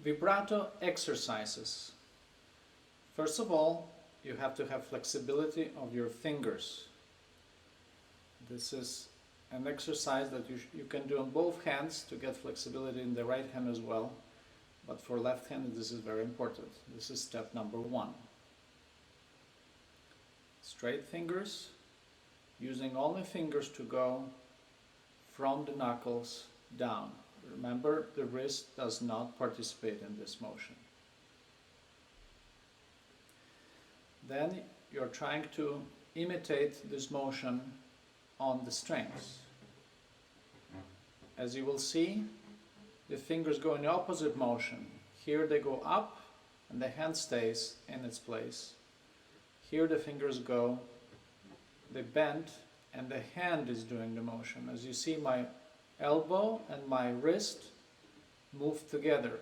Vibrato exercises. First of all, you have to have flexibility of your fingers. This is an exercise that you can do on both hands to get flexibility in the right hand as well. But for left hand, this is very important. This is step number 1. Straight fingers, using only fingers to go from the knuckles down. Remember, the wrist does not participate in this motion. Then you're trying to imitate this motion on the strings. As you will see, the fingers go in the opposite motion. Here they go up and the hand stays in its place. Here the fingers go, they bend, and the hand is doing the motion. As you see, my elbow and my wrist move together.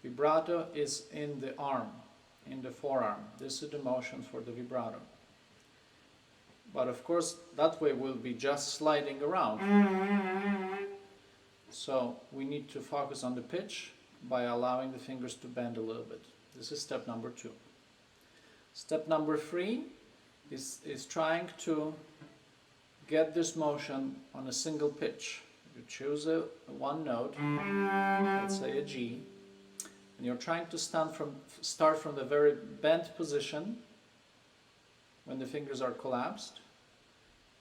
Vibrato is in the arm, in the forearm. This is the motion for the vibrato. But of course, that way we'll be just sliding around. So we need to focus on the pitch by allowing the fingers to bend a little bit. This is step number 2. Step number 3 is trying to get this motion on a single pitch. You choose one note, let's say a G, and you're trying to start from the very bent position when the fingers are collapsed,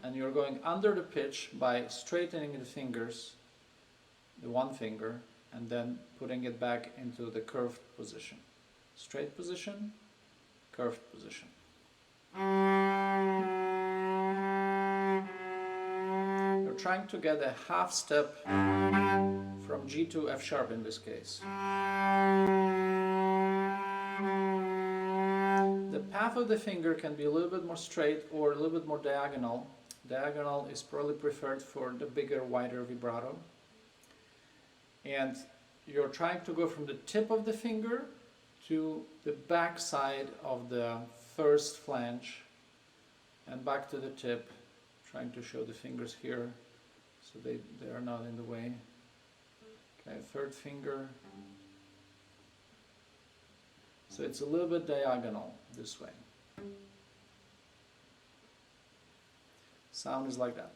and you're going under the pitch by straightening the fingers, the one finger, and then putting it back into the curved position. Straight position, curved position. You're trying to get a half step from G to F sharp in this case. The path of the finger can be a little bit more straight or a little bit more diagonal. Diagonal is probably preferred for the bigger, wider vibrato. And you're trying to go from the tip of the finger to the back side of the first flange and back to the tip, trying to show the fingers here so they are not in the way. Okay, third finger. So it's a little bit diagonal this way. Sound is like that.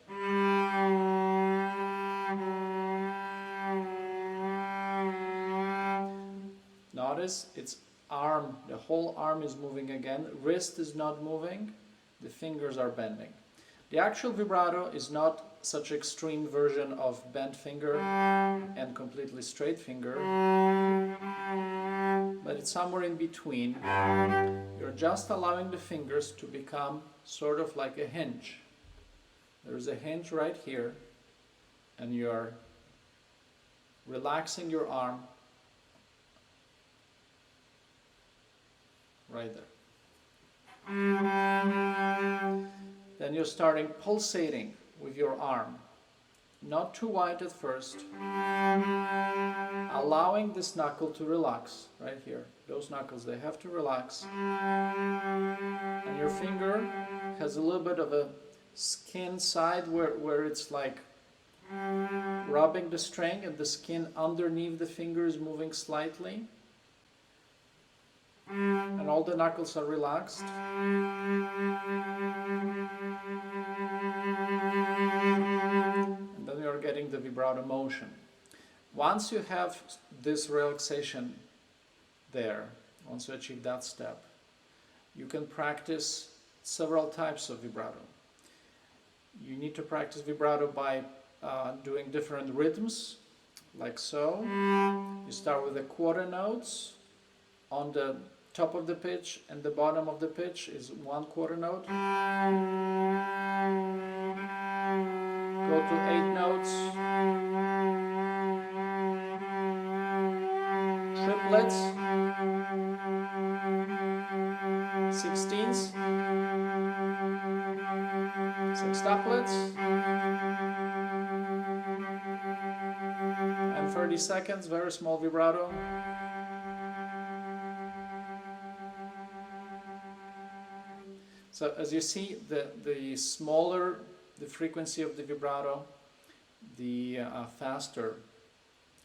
Notice it's arm, the whole arm is moving again, wrist is not moving, the fingers are bending. The actual vibrato is not such extreme version of bent finger and completely straight finger, but it's somewhere in between. You're just allowing the fingers to become sort of like a hinge. There's a hinge right here, and you're relaxing your arm right there. Then you're starting pulsating with your arm. Not too wide at first. Allowing this knuckle to relax right here. Those knuckles, they have to relax. And your finger has a little bit of a skin side where it's like rubbing the string, and the skin underneath the finger is moving slightly. And all the knuckles are relaxed. And then you're getting the vibrato motion. Once you have this relaxation there, once you achieve that step, you can practice several types of vibrato. You need to practice vibrato by doing different rhythms, like so. You start with the quarter notes. On the top of the pitch and the bottom of the pitch is one quarter note. Go to 8 notes. Triplets. 16ths. Sextuplets. And 30 seconds, very small vibrato. So as you see, the smaller the frequency of the vibrato, the faster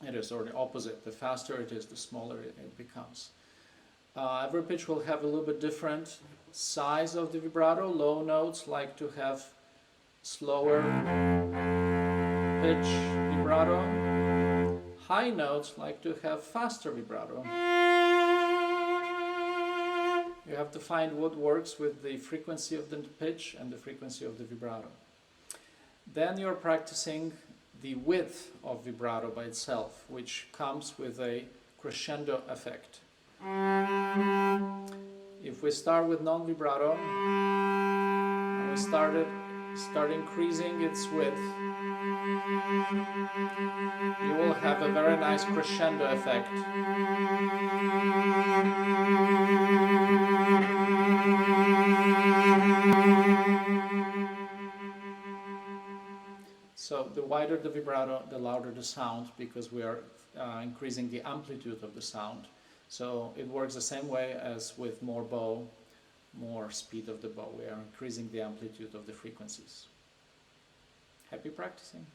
it is, or the opposite. The faster it is, the smaller it becomes. Every pitch will have a little bit different size of the vibrato. Low notes like to have slower pitch vibrato. High notes like to have faster vibrato. You have to find what works with the frequency of the pitch and the frequency of the vibrato. Then you're practicing the width of vibrato by itself, which comes with a crescendo effect. If we start with non-vibrato, and we start increasing its width, you will have a very nice crescendo effect. So the wider the vibrato, the louder the sound, because we are increasing the amplitude of the sound. So it works the same way as with more bow, more speed of the bow. We are increasing the amplitude of the frequencies. Happy practicing!